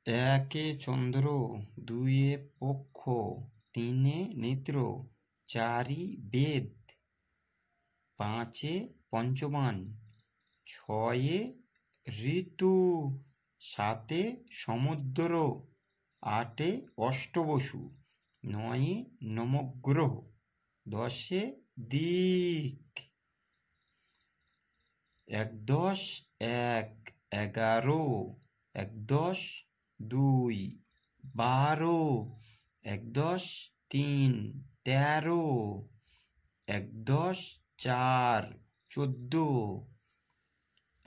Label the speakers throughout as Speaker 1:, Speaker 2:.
Speaker 1: একে চন্দ্র, দুইয়ে পক্ষ, তিনে নেত্র, চারি বেদ, পাঁচে পঞ্চবান, ছয়ে ঋতু, সাতে সমুদ্র, আটে অষ্টবসু, নয়ে নবগ্রহ, দশে দিক। একদশ এক, 11, একদশ দুই, 12, একদশ তিন, 13, একদশ চার, 14,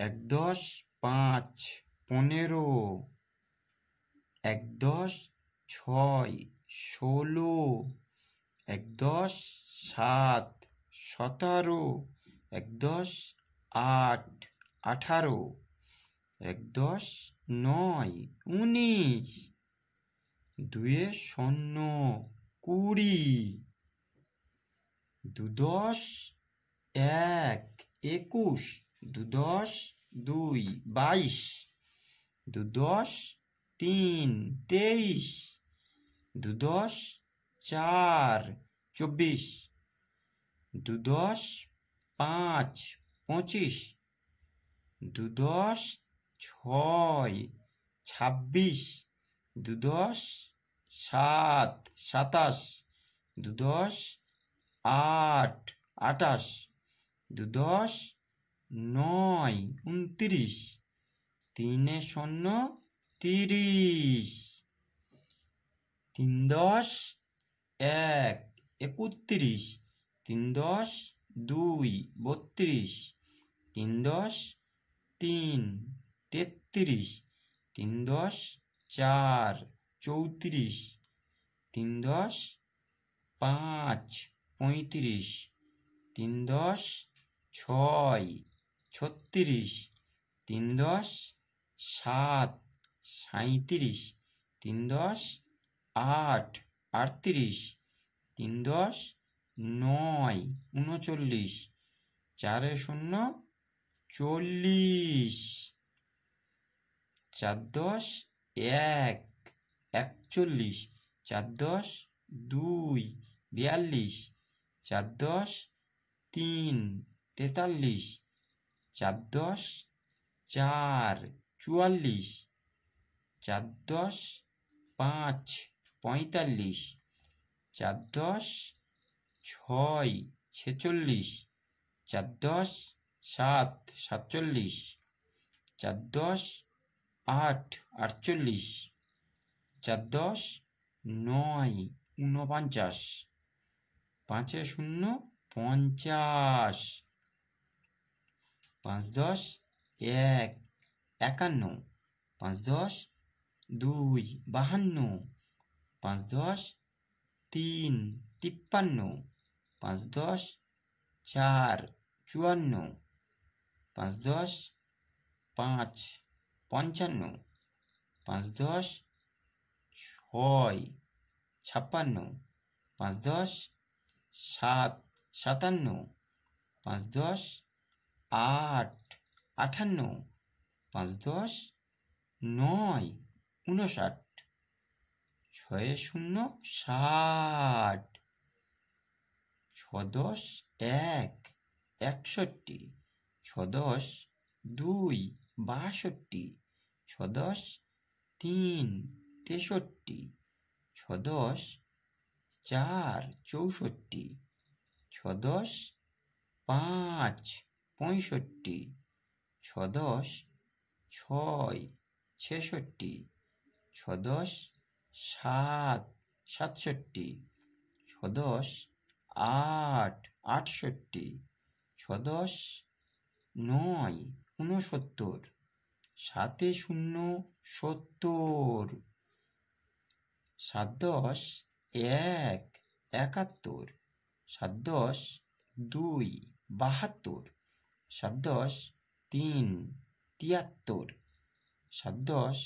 Speaker 1: একদশ পাঁচ, 15, একদশ ছয়, 16, একদশ সাত, 17, একদশ আট, 18, একদশ নয়, 19, দুয়ে শূন্য, 20, দুদশ এক, 21, দুদশ দুই, 22, দুদশ তিন, 23, দুদশ চার, 24, দুদশ পাঁচ, 25, দুদশ ছয়, 26, দুদশ সাত, 27, দুদশ আট, 28, দুদশ নয়, 29, তিনে শূন্য, 30, তিনদশ এক, 31, তিনদশ দুই, 32, তিনদশ তিন, 33, তিনদশ চার, 34, তিনদশ পাঁচ, 35, তিনদশ ছয়, 36, তিনদশ সাত, 37, তিনদশ আট, 38, তিনদশ নয়, 39, চারে শূন্য, 40, চারদশ এক, 41, চারদশ দুই, 42, চারদশ তিন, 43, চারদশ চার, 44, চারদশ পাঁচ, 45, চারদশ ছয়, 46, চারদশ সাত, 47, চারদশ আট, 48, চারদশ নয়, 49, পাঁচে শূন্য, 50, পাঁচদশ এক, 51, পাঁচদশ দুই, 52, পাঁচদশ তিন, 53, পাঁচদশ চার, 54, পাঁচদশ পাঁচ, 55, পাঁচদশ ছয়, 56, পাঁচদশ সাত, 57, পাঁচদশ আট, 58, পাঁচদশ নয়, 59, ছয়ে শূন্য, 60, ছদশ এক, 61, ছদশ দুই, 62, ছদশ তিন, 63, ছদশ চার, 64, ছদশ পাঁচ, 65, ছদশ ছয়, 66, ছদশ সাত, 67, ছদশ আট, 68, ছদশ নয়, 69, সাতে শূন্য, 70, সাতদশ এক, 71, সাতদশ দুই, 72, সাতদশ তিন, 73, সাতদশ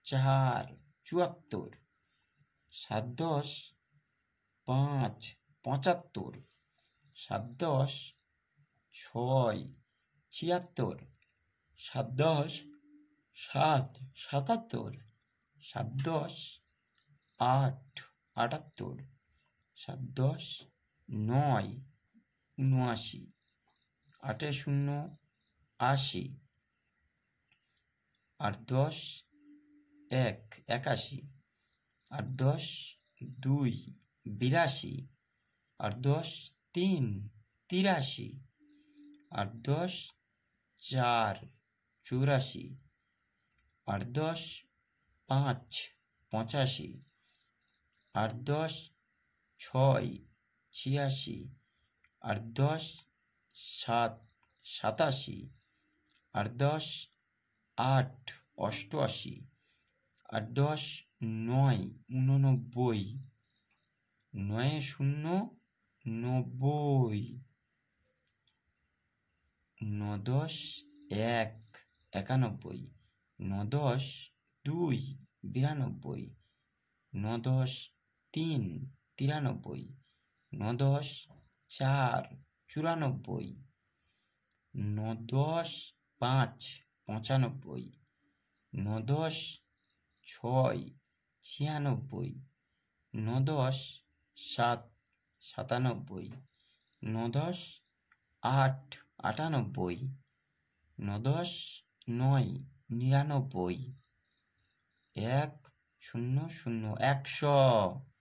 Speaker 1: চার, 74, সাতদশ পাঁচ, 75, সাতদশ ছয়, 76, সাতদশ সাত, 77, সাত দশ আট, 78, সাত দশ নয়, 79, 8 শূন্য 80, 8 10 1, 81, 8 10 2, 82, 8 10 3, 83, 8 10 4, 84, 8 10 5, 85, 8 10 6, 86, 8 10 7, 87, 8 10 8, 88, 8 10 9, 89, 9 শূন্য 90, 9 10 1, 91, 9 10 2, 92, 9 10 3, 93, 9 10 4, 94, 9 10 5, 95, 9 10 6, 96, 9 10 7, 97, 9 10 8, 98, 9 10 9, 99, 1 0 0, 100।